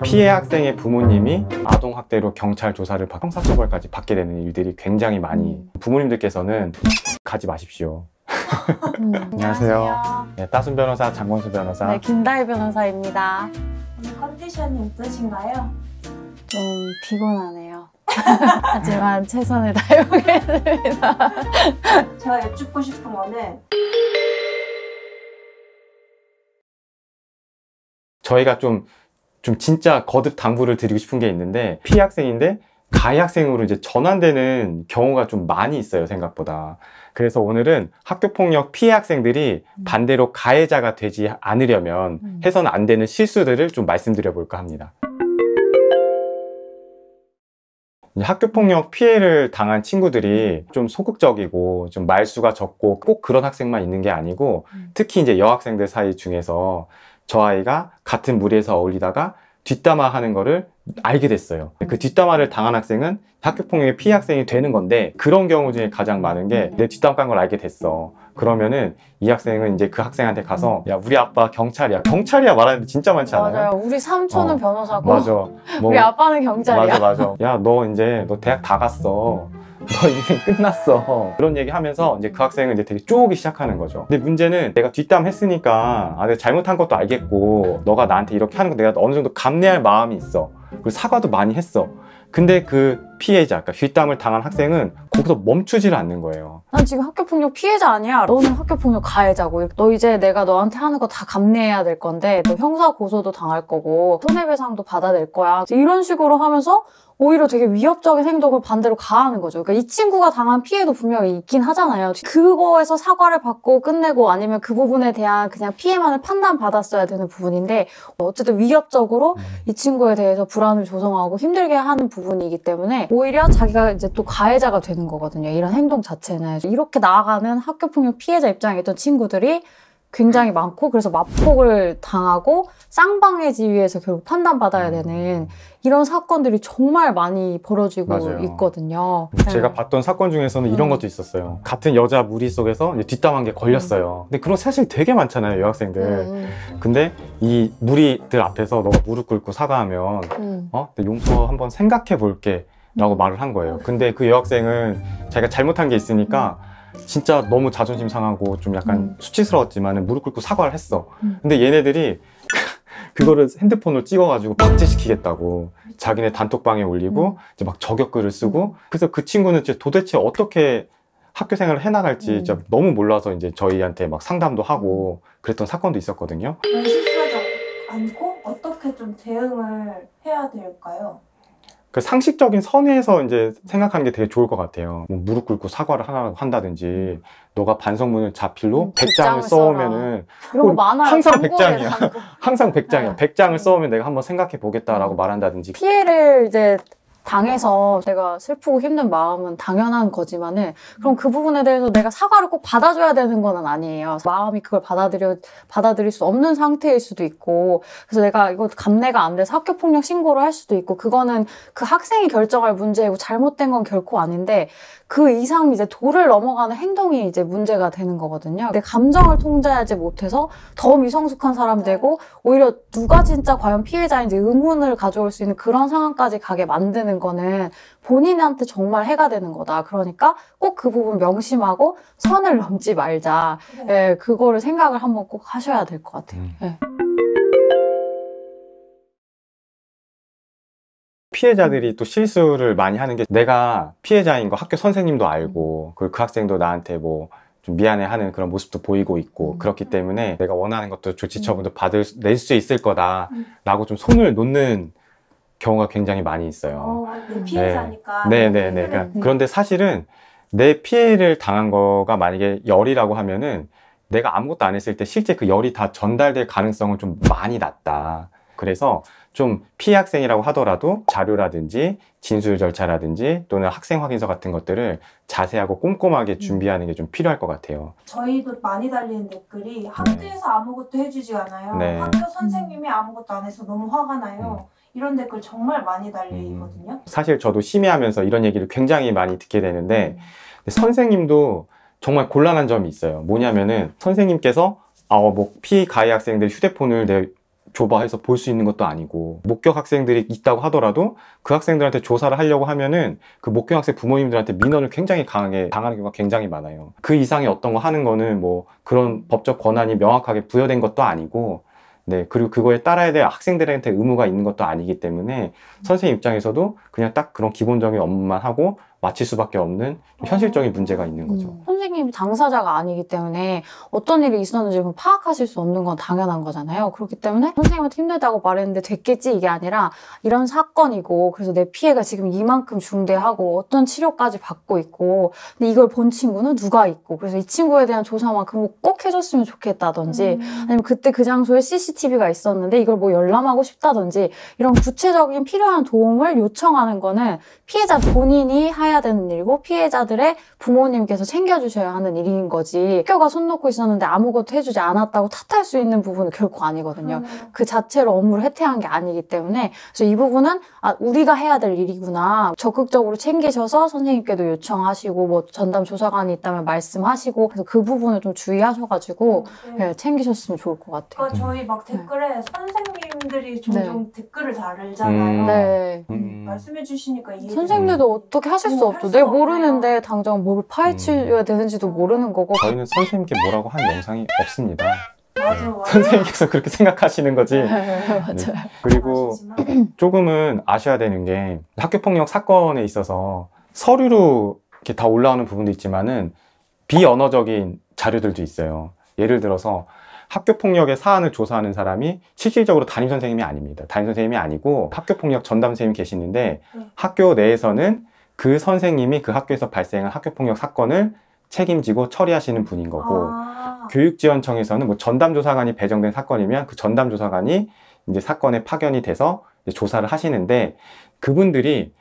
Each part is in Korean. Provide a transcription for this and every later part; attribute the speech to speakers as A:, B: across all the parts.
A: 피해 학생의 부모님이 아동학대로 경찰 조사를 받고 형사처벌까지 받게 되는 일들이 굉장히 많이 부모님들께서는 가지 마십시오. 안녕하세요. 네, 따순 변호사, 장권수 변호사.
B: 네, 김다희 변호사입니다.
C: 오늘 컨디션이 어떠신가요?
B: 좀 피곤하네요. 하지만 최선을 다해보겠습니다.
C: 제가 여쭙고 싶은 거는
A: 저희가 좀 진짜 거듭 당부를 드리고 싶은 게 있는데, 피해 학생인데 가해 학생으로 이제 전환되는 경우가 좀 많이 있어요, 생각보다. 그래서 오늘은 학교폭력 피해 학생들이 반대로 가해자가 되지 않으려면 해서는 안 되는 실수들을 좀 말씀드려 볼까 합니다. 학교폭력 피해를 당한 친구들이 좀 소극적이고 좀 말수가 적고 꼭 그런 학생만 있는 게 아니고, 특히 이제 여학생들 사이 중에서 저 아이가 같은 무리에서 어울리다가 뒷담화 하는 거를 알게 됐어요. 그 뒷담화를 당한 학생은 학교폭력의 피해 학생이 되는 건데, 그런 경우 중에 가장 많은 게 내 뒷담화 깐 걸 알게 됐어. 그러면은 이 학생은 이제 그 학생한테 가서 야, 우리 아빠 경찰이야. 경찰이야 말하는 데 진짜 많지 않아요?
B: 맞아요. 우리 삼촌은 변호사고
A: 맞아. 뭐,
B: 우리 아빠는 경찰이야.
A: 맞아. 야, 너 대학 다 갔어. 너 인생 끝났어. 그런 얘기 하면서 이제 그 학생은 이제 되게 쪼오기 시작하는 거죠. 근데 문제는 내가 뒷담 했으니까 내가 잘못한 것도 알겠고, 너가 나한테 이렇게 하는 거 내가 어느 정도 감내할 마음이 있어. 그리고 사과도 많이 했어. 근데 그 피해자, 그러니까 뒷담을 당한 학생은 거기서 멈추지를 않는 거예요.
B: 난 지금 학교폭력 피해자 아니야. 너는 학교폭력 가해자고. 너 이제 내가 너한테 하는 거 다 감내해야 될 건데, 너 형사 고소도 당할 거고 손해배상도 받아낼 거야. 이런 식으로 하면서 오히려 되게 위협적인 행동을 반대로 가하는 거죠. 그러니까 이 친구가 당한 피해도 분명히 있긴 하잖아요. 그거에서 사과를 받고 끝내고 아니면 그 부분에 대한 그냥 피해만을 판단받았어야 되는 부분인데, 어쨌든 위협적으로 이 친구에 대해서 불안을 조성하고 힘들게 하는 부분이기 때문에 오히려 자기가 이제 또 가해자가 되는 거거든요. 이런 행동 자체는. 이렇게 나아가는 학교폭력 피해자 입장에 있던 친구들이 굉장히 많고, 그래서 마폭을 당하고 쌍방의 지위에서 결국 판단받아야 되는 이런 사건들이 정말 많이 벌어지고
A: 맞아요.
B: 있거든요.
A: 제가
B: 네.
A: 봤던 사건 중에서는 이런 것도 있었어요. 같은 여자 무리 속에서 이제 뒷담한 게 걸렸어요. 근데 그런 사실 되게 많잖아요, 여학생들. 근데 이 무리들 앞에서 너가 무릎 꿇고 사과하면 내 용서 한번 생각해 볼게 라고 말을 한 거예요. 근데 그 여학생은 자기가 잘못한 게 있으니까 진짜 너무 자존심 상하고 좀 약간 수치스러웠지만 무릎 꿇고 사과를 했어. 근데 얘네들이 그거를 핸드폰으로 찍어가지고 박제시키겠다고 자기네 단톡방에 올리고 이제 막 저격글을 쓰고, 그래서 그 친구는 도대체 어떻게 학교 생활을 해나갈지 진짜 너무 몰라서 이제 저희한테 막 상담도 하고 그랬던 사건도 있었거든요.
C: 왜 실수하지 않고 어떻게 좀 대응을 해야 될까요?
A: 그 상식적인 선에서 이제 생각하는 게 되게 좋을 것 같아요. 뭐 무릎 꿇고 사과를 한다든지, 너가 반성문을 자필로 100장을 써오면은,
B: 이런 거 많아요.
A: 항상
B: 광고에
A: 100장이야. 항상 100장이야. 100장을 써오면 내가 한번 생각해 보겠다라고 말한다든지.
B: 피해를 이제 당해서 내가 슬프고 힘든 마음은 당연한 거지만은, 그럼 그 부분에 대해서 내가 사과를 꼭 받아줘야 되는 건 아니에요. 마음이 그걸 받아들일 수 없는 상태일 수도 있고, 그래서 내가 이거 감내가 안 돼서 학교폭력 신고를 할 수도 있고, 그거는 그 학생이 결정할 문제이고 잘못된 건 결코 아닌데, 그 이상 이제 도를 넘어가는 행동이 이제 문제가 되는 거거든요. 내 감정을 통제하지 못해서 더 미성숙한 사람 되고, 오히려 누가 진짜 과연 피해자인지 의문을 가져올 수 있는 그런 상황까지 가게 만드는 거는 본인한테 정말 해가 되는 거다. 그러니까 꼭 그 부분 명심하고 선을 넘지 말자. 예, 그거를 생각을 한번 꼭 하셔야 될 것 같아요. 예.
A: 피해자들이 또 실수를 많이 하는 게, 내가 피해자인 거 학교 선생님도 알고, 그리고 그 학생도 나한테 뭐 좀 미안해하는 그런 모습도 보이고 있고, 그렇기 때문에 내가 원하는 것도 조치 처분도 낼 수 있을 거다라고 좀 손을 놓는 경우가 굉장히 많이 있어요.
C: 피해자니까.
A: 네네네. 그런데 사실은 내 피해를 당한 거가 만약에 열이라고 하면은, 내가 아무것도 안 했을 때 실제 그 열이 다 전달될 가능성은 좀 많이 낮다. 그래서 좀 피해 학생이라고 하더라도 자료라든지 진술 절차라든지 또는 학생 확인서 같은 것들을 자세하고 꼼꼼하게 준비하는 게 좀 필요할 것 같아요.
C: 저희도 많이 달리는 댓글이 학교에서 아무것도 해주지 않아요.
A: 네.
C: 학교 선생님이 아무것도 안 해서 너무 화가 나요. 이런 댓글 정말 많이 달리거든요.
A: 사실 저도 심의하면서 이런 얘기를 굉장히 많이 듣게 되는데, 선생님도 정말 곤란한 점이 있어요. 뭐냐면은 선생님께서 뭐 피가해 학생들 휴대폰을 좁아해서 볼 수 있는 것도 아니고, 목격 학생들이 있다고 하더라도 그 학생들한테 조사를 하려고 하면은 그 목격 학생 부모님들한테 민원을 굉장히 강하게 당하는 경우가 굉장히 많아요. 그 이상의 어떤 거 하는 거는 뭐 그런 법적 권한이 명확하게 부여된 것도 아니고, 네, 그리고 그거에 따라야 될 학생들한테 의무가 있는 것도 아니기 때문에 선생님 입장에서도 그냥 딱 그런 기본적인 업무만 하고 마칠 수밖에 없는 현실적인 문제가 있는 거죠.
B: 선생님이 당사자가 아니기 때문에 어떤 일이 있었는지 파악하실 수 없는 건 당연한 거잖아요. 그렇기 때문에 선생님한테 힘들다고 말했는데 됐겠지 이게 아니라 이런 사건이고, 그래서 내 피해가 지금 이만큼 중대하고 어떤 치료까지 받고 있고, 근데 이걸 본 친구는 누가 있고, 그래서 이 친구에 대한 조사만큼 꼭 해줬으면 좋겠다든지, 아니면 그때 그 장소에 CCTV가 있었는데 이걸 뭐 열람하고 싶다든지, 이런 구체적인 필요한 도움을 요청하는 거는 피해자 본인이 해야 되는 일이고 피해자들의 부모님께서 챙겨주셔야 하는 일인 거지, 학교가 손 놓고 있었는데 아무것도 해주지 않았다고 탓할 수 있는 부분은 결코 아니거든요. 그 자체로 업무를 해태한 게 아니기 때문에, 그래서 이 부분은 우리가 해야 될 일이구나, 적극적으로 챙기셔서 선생님께도 요청하시고 뭐 전담 조사관이 있다면 말씀하시고, 그래서 그 부분을 좀 주의하셔가지고 네, 챙기셨으면 좋을 것 같아요.
C: 그러니까 저희 막 댓글에 선생님들이 종종 댓글을 달잖아요.
B: 네.
C: 말씀해 주시니까 이해.
B: 선생님들도 어떻게 하실 수 없죠. 내가 모르는데 당장 뭘 파헤쳐야 되는지도 모르는 거고.
A: 저희는 선생님께 뭐라고 한 영상이 없습니다.
C: 맞아.
A: 선생님께서 그렇게 생각하시는 거지.
B: 맞아요.
A: 네. 그리고 조금은 아셔야 되는 게, 학교폭력 사건에 있어서 서류로 이렇게 다 올라오는 부분도 있지만은 비언어적인 자료들도 있어요. 예를 들어서 학교폭력의 사안을 조사하는 사람이 실질적으로 담임선생님이 아닙니다. 담임선생님이 아니고 학교폭력 전담 선생님이 계시는데, 학교 내에서는 그 선생님이 그 학교에서 발생한 학교폭력 사건을 책임지고 처리하시는 분인 거고, 교육지원청에서는 뭐 전담조사관이 배정된 사건이면 그 전담조사관이 이제 사건에 파견이 돼서 이제 조사를 하시는데, 그분들이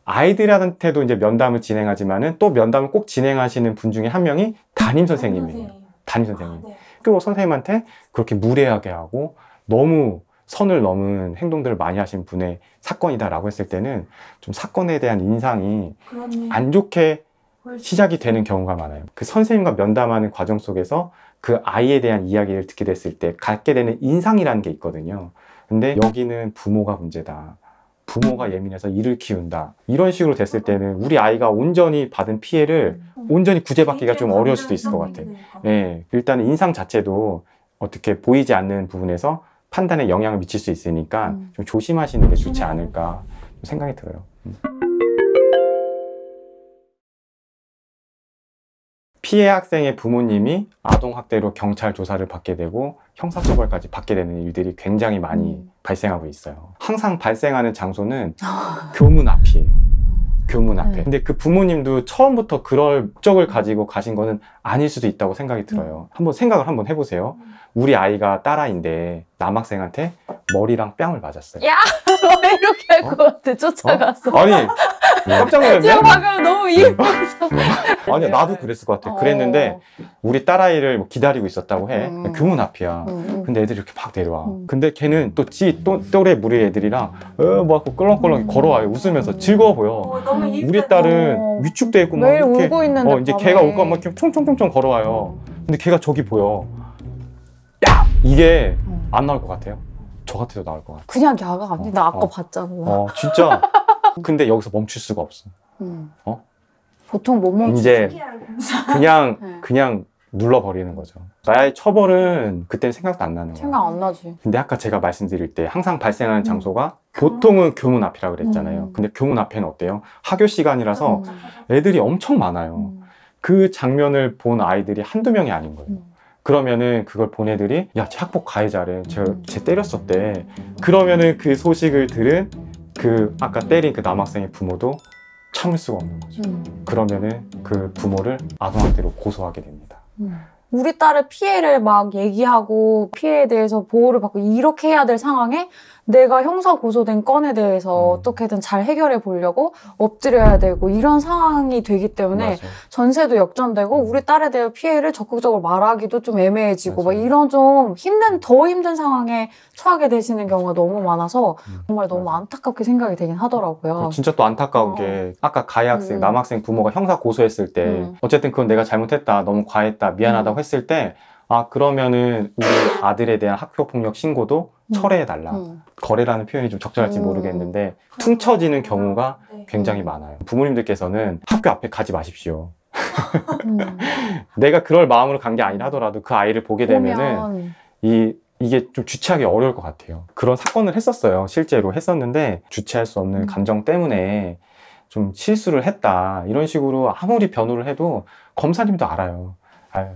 A: 아이들한테도 이제 면담을 진행하지만은 또 면담을 꼭 진행하시는 분 중에 한 명이 담임선생님이에요. 담임선생님. 또 선생님한테 그렇게 무례하게 하고 너무 선을 넘은 행동들을 많이 하신 분의 사건이다라고 했을 때는 좀 사건에 대한 인상이 안 좋게 시작이 되는 경우가 많아요. 그 선생님과 면담하는 과정 속에서 그 아이에 대한 이야기를 듣게 됐을 때 갖게 되는 인상이라는 게 있거든요. 근데 여기는 부모가 문제다, 부모가 예민해서 일을 키운다, 이런 식으로 됐을 때는 우리 아이가 온전히 받은 피해를 온전히 구제받기가 좀 어려울 수도 있을 것 같아요. 네, 일단은 인상 자체도 어떻게 보이지 않는 부분에서 판단에 영향을 미칠 수 있으니까 좀 조심하시는 게 좋지 않을까 생각이 들어요. 피해 학생의 부모님이 아동학대로 경찰 조사를 받게 되고 형사처벌까지 받게 되는 일들이 굉장히 많이 발생하고 있어요. 항상 발생하는 장소는 교문 앞이에요. 교문 앞에. 근데 그 부모님도 처음부터 그럴 목적을 가지고 가신 거는 아닐 수도 있다고 생각이 들어요. 한번 생각을 한번 해보세요. 우리 아이가 딸아이인데 남학생한테 머리랑 뺨을 맞았어요.
B: 야! 왜 이렇게 할 것 같아? 쫓아가서.
A: 아니, 깜짝 놀랐네.
B: 지금 방금 너무 이해했어.
A: 아니야, 나도 그랬을 것 같아. 그랬는데 우리 딸아이를 기다리고 있었다고 해. 교문 앞이야. 근데 애들이 이렇게 막 내려와. 근데 걔는 또 또래 무리 애들이랑 뭐 하고 끌렁끌렁 걸어와요. 웃으면서 즐거워 보여. 우리 딸은 위축돼 있고 막
B: 매일
A: 이렇게
B: 울고 있는데
A: 이제 걔가 올까 막 이렇게 총총총총 걸어와요. 근데 걔가 저기 보여. 야! 이게 안 나올 것 같아요? 저 같아도 나올 것 같아.
B: 그냥 야가 아니. 나 아까 봤잖아.
A: 진짜. 근데 여기서 멈출 수가 없어.
B: 보통 못 멈추지.
A: 이제 그냥 눌러버리는 거죠. 나의 처벌은 그때는 생각도 안 나는 거야.
B: 생각 안 나지.
A: 근데 아까 제가 말씀드릴 때 항상 발생하는 장소가 보통은 교문 앞이라고 그랬잖아요. 근데 교문 앞에는 어때요? 학교 시간이라서 애들이 엄청 많아요. 그 장면을 본 아이들이 한두 명이 아닌 거예요. 그러면은 그걸 본 애들이 야, 쟤 학폭 가해자래. 쟤 때렸었대. 그러면은 그 소식을 들은 그 아까 때린 그 남학생의 부모도 참을 수가 없는 거죠. 그러면은 그 부모를 아동학대로 고소하게 됩니다.
B: 우리 딸의 피해를 막 얘기하고 피해에 대해서 보호를 받고 이렇게 해야 될 상황에 내가 형사 고소된 건에 대해서 어떻게든 잘 해결해 보려고 엎드려야 되고 이런 상황이 되기 때문에
A: 맞아요.
B: 전세도 역전되고 우리 딸에 대한 피해를 적극적으로 말하기도 좀 애매해지고 막 이런 좀 더 힘든 상황에 처하게 되시는 경우가 너무 많아서 정말 너무 안타깝게 생각이 되긴 하더라고요.
A: 진짜 또 안타까운 게 아까 가해 학생, 남학생 부모가 형사 고소했을 때 어쨌든 그건 내가 잘못했다, 너무 과했다, 미안하다고 했을 때 그러면은 우리 아들에 대한 학교폭력 신고도 철회해달라. 거래라는 표현이 좀 적절할지 모르겠는데 퉁쳐지는 경우가
C: 네.
A: 굉장히 많아요. 부모님들께서는 학교 앞에 가지 마십시오. 내가 그럴 마음으로 간 게 아니라 하더라도 그 아이를 보게 되면은 이게 좀 주체하기 어려울 것 같아요. 그런 사건을 했었어요. 실제로 했었는데 주체할 수 없는 감정 때문에 좀 실수를 했다. 이런 식으로 아무리 변호를 해도 검사님도 알아요. 아유,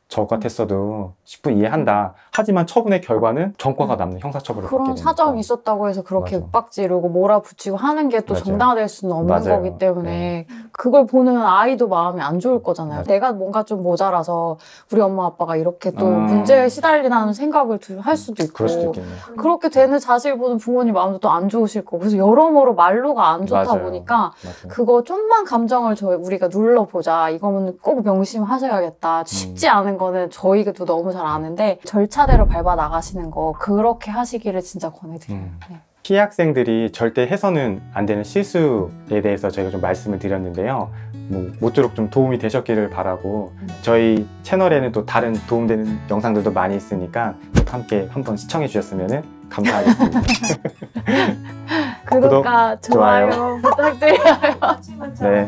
A: 저 같았어도 10분 이해한다. 하지만 처분의 결과는 전과가 남는 형사처벌을 받게
B: 그런
A: 되니까.
B: 사정이 있었다고 해서 그렇게
A: 맞아.
B: 윽박지르고 몰아붙이고 하는 게 또
A: 맞아요.
B: 정당화될 수는 없는
A: 맞아요.
B: 거기 때문에 그걸 보는 아이도 마음이 안 좋을 거잖아요.
A: 맞아요.
B: 내가 뭔가 좀 모자라서 우리 엄마 아빠가 이렇게 또 문제에 시달리는 생각을 할 수도 있고
A: 그럴 수도 있겠네요.
B: 그렇게 되는 자식을 보는 부모님 마음도 또 안 좋으실 거고 그래서 여러모로 말로가 안 좋다
A: 맞아요.
B: 보니까
A: 맞아요.
B: 그거 좀만 감정을 우리가 눌러보자. 이거는 꼭 명심하셔야겠다. 쉽지 않은 거는 저희도 너무 잘 아는데 절차대로 밟아 나가시는 거 그렇게 하시기를 진짜 권해드려요. 네.
A: 피해 학생들이 절대 해서는 안 되는 실수에 대해서 저희가 좀 말씀을 드렸는데요. 모쪼록 좀 도움이 되셨기를 바라고 저희 채널에는 또 다른 도움되는 영상들도 많이 있으니까 함께 한번 시청해 주셨으면 감사하겠습니다.
B: 구독과 좋아요 부탁드려요.
C: 네.